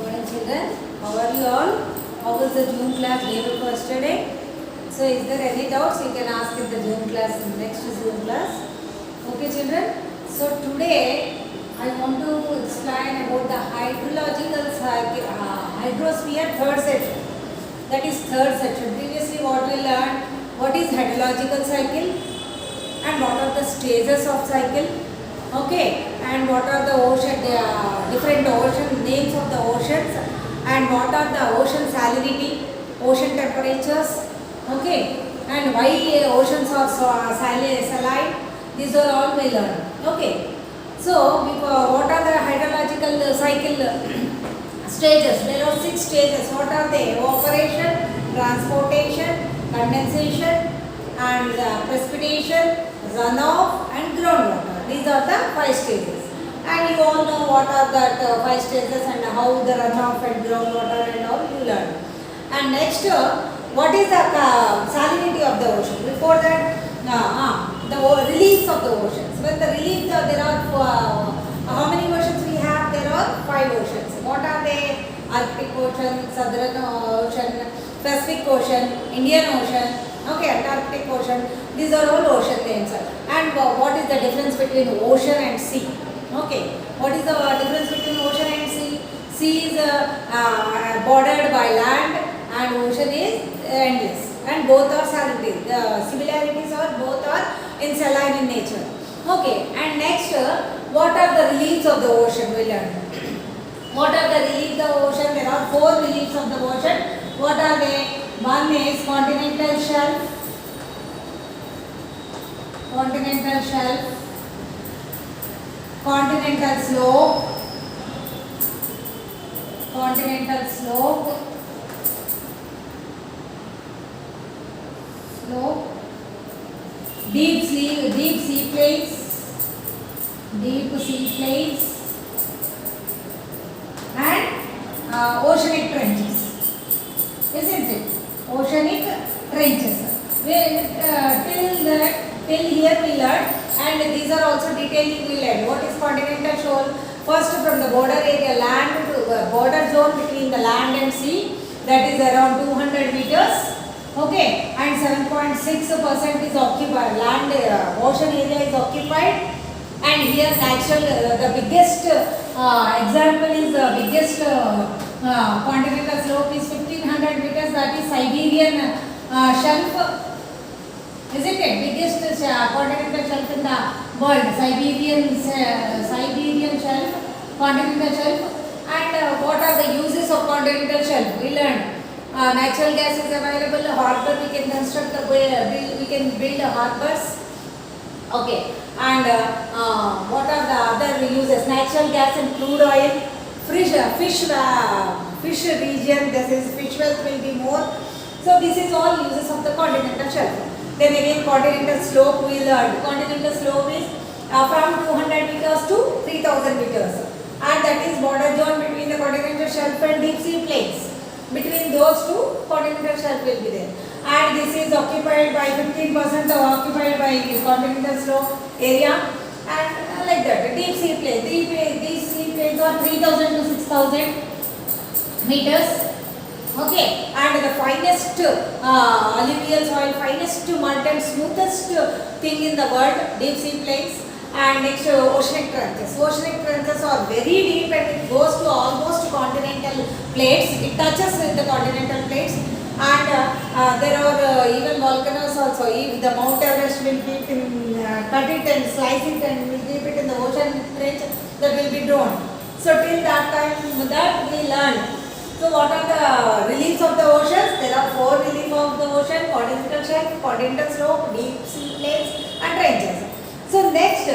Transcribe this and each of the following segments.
Morning children, how are you all? How was the June class day before yesterday? So is there any doubts you can ask in the June class, next June class. Okay children, so today I want to explain about the hydrological cycle, hydrosphere third section. That is third section. Previously what we learned, what is hydrological cycle and what are the stages of cycle. Okay, and what are the ocean, different ocean names of the oceans, and what are the ocean salinity, ocean temperatures. Okay, and why oceans are so saline. These are all we learn. Okay, so what are the hydrological cycle stages? There are 6 stages. What are they? Evaporation, transportation, condensation, and precipitation, runoff, and groundwater. These are the 5 stages. And you all know what are that 5 stages and how the runoff and groundwater and all you learn. And next, what is the salinity of the ocean? Before that, the reliefs of the oceans. When the reliefs are, there are how many oceans we have? There are 5 oceans. What are they? Arctic Ocean, Southern Ocean, Pacific Ocean, Indian Ocean, okay, Antarctic Ocean. These are all ocean names. And what is the difference between ocean and sea? Okay, what is the difference between ocean and sea? Sea is bordered by land and ocean is endless, and both are saline. The similarities are both are in saline in nature. Okay, and next, what are the reliefs of the ocean? We learn. What are the reliefs of the ocean? There are 4 reliefs of the ocean. What are they? One is continental shelf, continental slope, deep sea plains, and oceanic trenches. Isn't it? Oceanic trenches. Till here we learned, and these are also detailing we learned. What is continental shelf? First, from the border area, land to border zone between the land and sea, that is around 200 meters. Okay, and 7.6% is occupied. Land, ocean area is occupied, and here natural, the biggest example is the biggest continental slope is 1500 meters. That is Siberian shelf. Isn't it? Biggest continental shelf in the world. Siberian shelf, continental shelf. And what are the uses of continental shelf? We learned. Natural gas is available. Harbor, we can construct we can build harbors. Okay. And what are the other uses? Natural gas and crude oil. Fish region. This is fish wealth will be more. So this is all uses of the continental shelf. Then again, continental slope we learned. Continental slope is from 200 meters to 3000 meters, and that is border zone between the continental shelf and deep sea plains. Between those two, continental shelf will be there, and this is occupied by 15% occupied by continental slope area, and like that. Deep sea plains. Deep sea plains are 3000 to 6000 meters. Okay, and the finest alluvial soil, finest mud and smoothest thing in the world, deep sea plains. And next, oceanic trenches. Oceanic trenches are very deep and it goes to almost continental plates. It touches with the continental plates, and there are even volcanoes also. If the Mount Everest will keep in, cut it and slice it and will keep it in the ocean trench, that will be drawn. So till that time, that we learned. So what are the reliefs of the oceans? There are 4 reliefs of the ocean: continental shelf, continental slope, deep sea plains, and trenches. So next,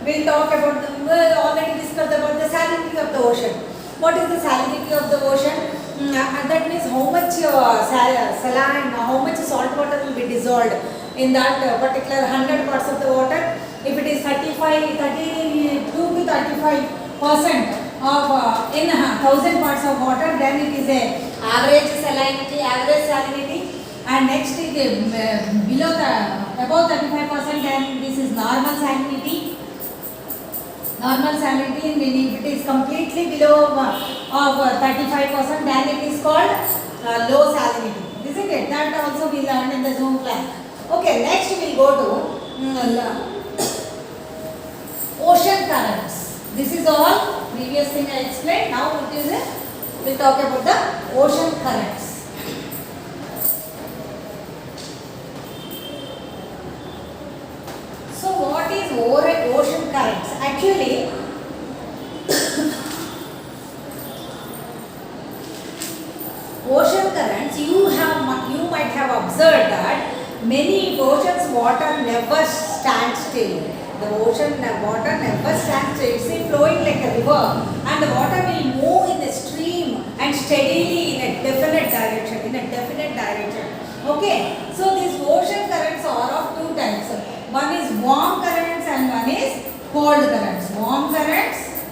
we'll talk about we already discussed about the salinity of the ocean. What is the salinity of the ocean? That means how much saline, how much salt water will be dissolved in that particular 100 parts of the water. If it is 32 to 35% of in 1000 parts of water, then it is a average salinity, average salinity. And next is below above 35%, then this is normal salinity. Normal salinity, if it is completely below of 35%, then it is called low salinity. Isn't it? That also we learned in the Zoom class. Okay, next we will go to ocean currents. This is all previous thing I explained. Now it is we'll talk about the ocean currents. So what is ocean currents? Actually, ocean currents, you might have observed that many oceans water never stands still. The ocean water never stands still. It's flowing like a river, and the water will move in a stream and steadily in a definite direction. Okay. So these ocean currents are of two types. One is warm currents and one is cold currents. Warm currents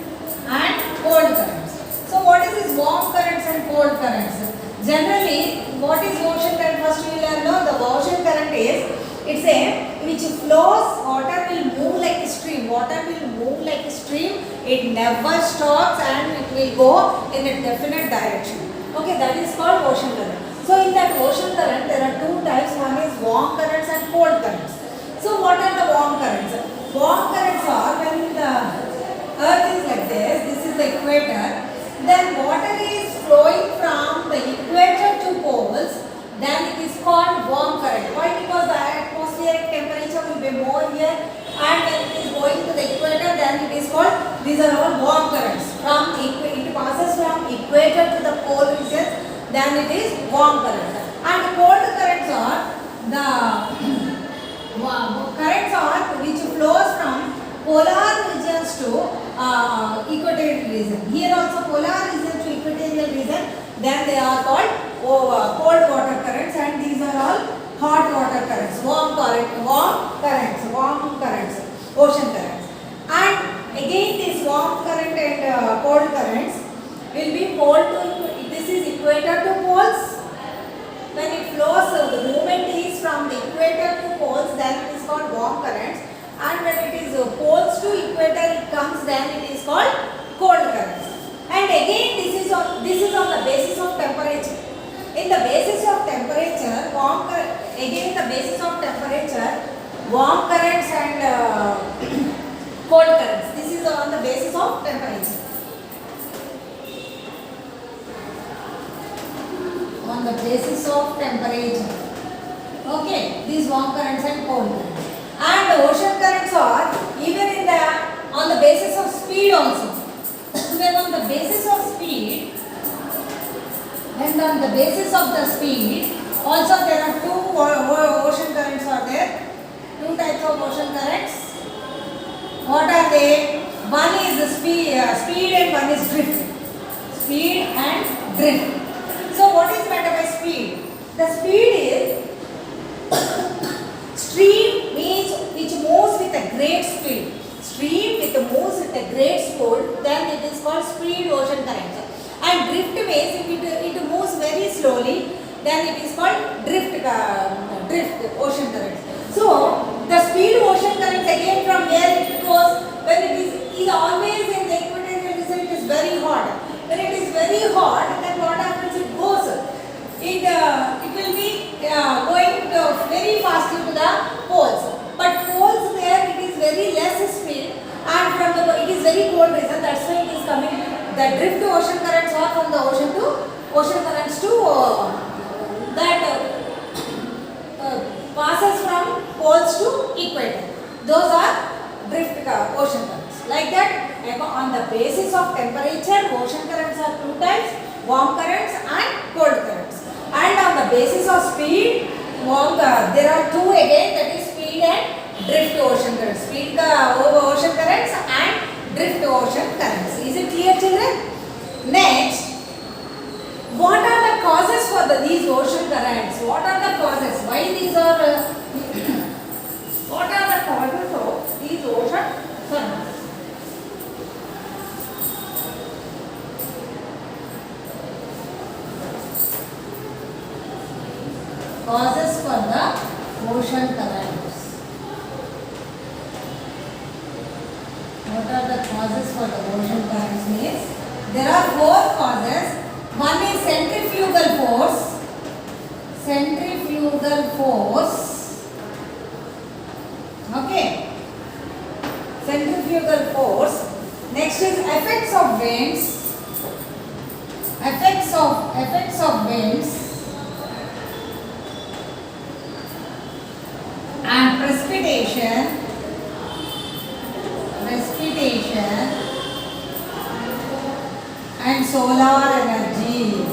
and cold currents. So what is this warm currents and cold currents? Generally, what is ocean current? First we will know the ocean current is, it's a which flows, water will move like a stream. It never stops and it will go in a definite direction. Okay, that is called ocean current. So in that ocean current there are two types. One is warm currents and cold currents. So what are the warm currents? Warm currents are when the earth is like this is the equator, then water is flowing from the equator to poles, then it is called warm current. Why? Because the atmospheric temperature will be more here, and when it is going to the equator, then it is called, these are all warm currents. It passes from equator to the pole regions, then it is warm current. And cold currents are the currents are which flows from polar regions to equatorial region. Here also polar region to equatorial region, then they are called cold water currents, and these are all hot water currents, warm currents, ocean currents. And again this warm current and cold currents will be pole to, this is equator to poles. When it flows, the movement is from the equator to poles, then it is called warm currents. And when it is poles to equator it comes, then it is called cold currents. And again this is on the basis of temperature. In the basis of temperature, warm currents and cold currents. This is on the basis of temperature. On the basis of temperature. Okay, these warm currents and cold currents. And the ocean currents are even on the basis of speed also. When on the basis of speed, also there are two ocean currents are there. Two types of ocean currents. What are they? One is the speed and one is drift. Speed and drift. So what is meant by speed? The speed is stream means which moves with a great speed. Moves with a great speed, then it is called speed ocean current. And drift means if it moves very slowly, then it is called drift ocean current. So the speed ocean current again from where it goes, when it is always in the equatorial region, it is very hot. When it is very hot, then what happens? It goes. It will be going very fast to the poles. But poles there it is very less speed, and from it is very cold region. That's why it is coming. The drift ocean currents are from the ocean currents to that passes from poles to equator. Those are drift ocean currents. Like that, on the basis of temperature, ocean currents are two types: warm currents and cold currents. And on the basis of speed, there are two again, that is speed and drift ocean currents. Speed ocean currents and drift ocean currents. Is it clear, children? Next, what are the causes for these ocean currents? What are the causes? Why these are? What are the causes of these ocean currents? Causes for the ocean currents. What are the causes for the ocean currents means there are four causes. One is centrifugal force. Centrifugal force. Okay. Centrifugal force. Next is effects of winds. Effects of winds and precipitation and solar energy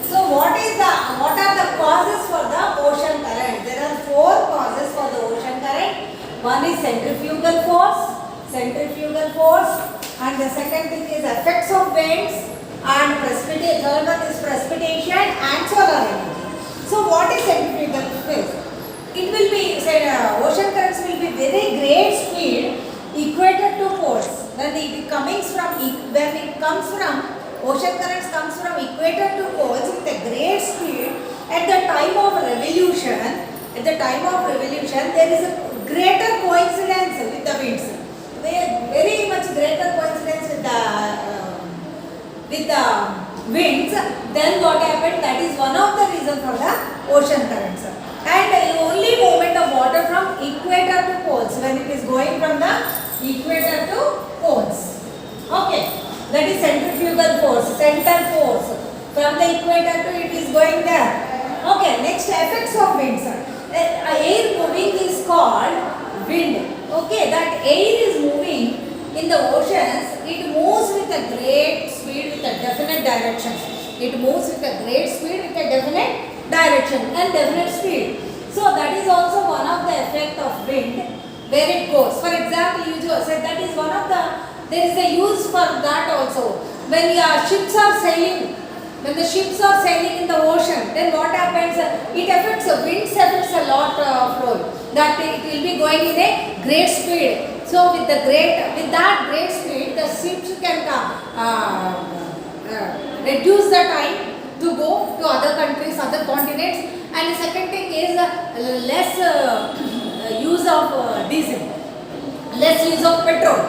So what are the causes for the ocean current? There are four causes for the ocean current. One is centrifugal force, and the second thing is effects of winds, and precipitation. Third one is precipitation and solar energy. So what is centrifugal force? It will be said ocean currents will be very great speed equator to poles. When it comes from ocean currents comes from equator to poles with a great speed at the time of revolution. There is a greater coincidence with the winds. Very much greater coincidence with the winds. Then what happened? That is one of the reasons for the ocean currents. And only movement of water from equator to poles, when it is going from the equator to poles. Okay, that is centrifugal force, center force. From the equator to it is going there. Okay, next effects of winds. Air moving is called wind. Okay, that air is moving in the oceans. It moves with a great speed with a definite direction. And definite speed. So that is also one of the effect of wind, where it goes. For example, you just said that is one of the, there is a use for that also. When your ships are sailing, when the ships are sailing in the ocean, then what happens? It affects, winds affects a lot of role. That it will be going in a great speed. So with that great speed, the ships can reduce the time to go to other countries, other continents. And the second thing is less use of diesel, less use of petrol.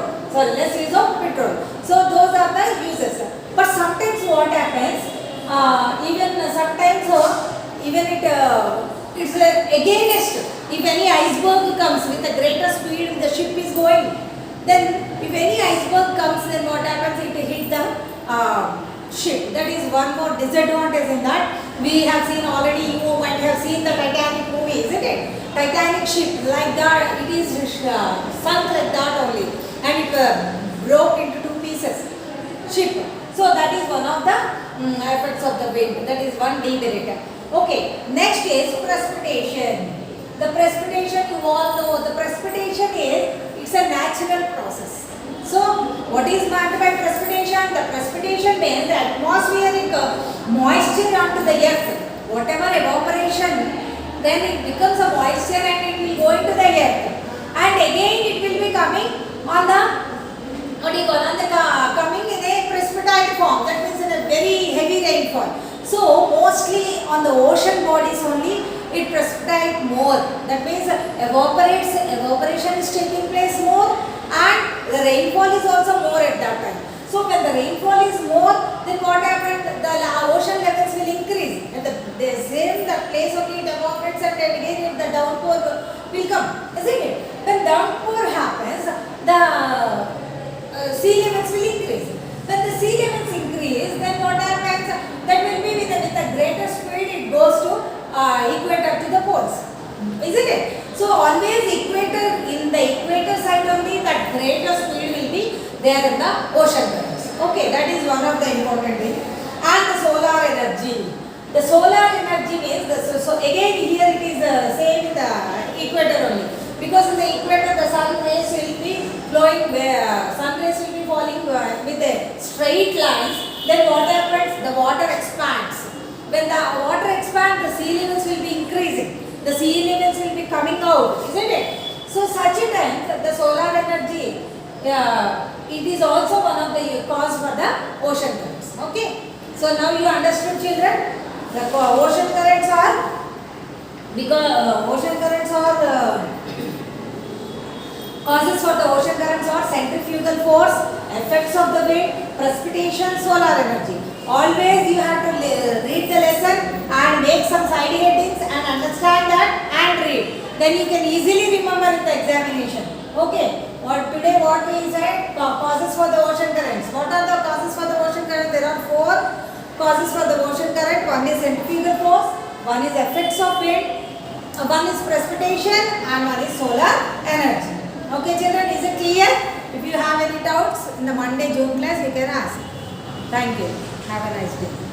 So those are the uses. But sometimes what happens? It's against. If any iceberg comes with a greater speed, the ship is going. Then if any iceberg comes, then what happens? It hits the ship. That is one more disadvantage in that. We have seen already, you might have seen the Titanic movie, isn't it? Titanic ship, like that, it is sunk like that only. And it broke into two pieces. Ship. So that is one of the effects of the wind. That is one demeriter. Okay, next is precipitation. The precipitation, you all know, the precipitation is, it's a natural process. So, what is meant by precipitation? The precipitation means the atmospheric moisture onto the earth. Whatever evaporation, then it becomes a moisture and it will go into the earth. And again it will be coming on the, coming in a precipitite form. That means in a very heavy rainfall. So, mostly on the ocean bodies only, it precipitates more. That means evaporation is taking place more, and the rainfall is also more at that time. So when the rainfall is more, then what happens? The ocean levels will increase. And the place only it evaporates, and again the downpour will come, isn't it? When downpour happens, the sea levels will increase. When the sea levels increase, then what happens? That will be with a greater speed, it goes to equator to the poles, isn't it? So always in the equator side only, that greater speed will be there in the ocean currents. Okay, that is one of the important things. And the solar energy. The solar energy means, so again here it is same in the equator only. Because in the equator the sun rays will be flowing, sun rays will be falling with a straight lines. Then what happens? The water expands. When the water expands, the sea levels will be increasing. The sea levels will be coming out, isn't it? So such a time, the solar energy, it is also one of the cause for the ocean currents. Okay. So now you understood, children? The ocean currents are Causes for the ocean currents are centrifugal force, effects of the wind, precipitation, solar energy. Always you have to read the lesson and make some side headings and understand that and read. Then you can easily remember in the examination. Okay. Today what we said? Causes for the ocean currents. What are the causes for the ocean current? There are 4 causes for the ocean current. One is centrifugal force, one is effects of wind, one is precipitation, and one is solar energy. Okay children, is it clear? If you have any doubts in the Monday June class, you can ask. Thank you. Have a nice day.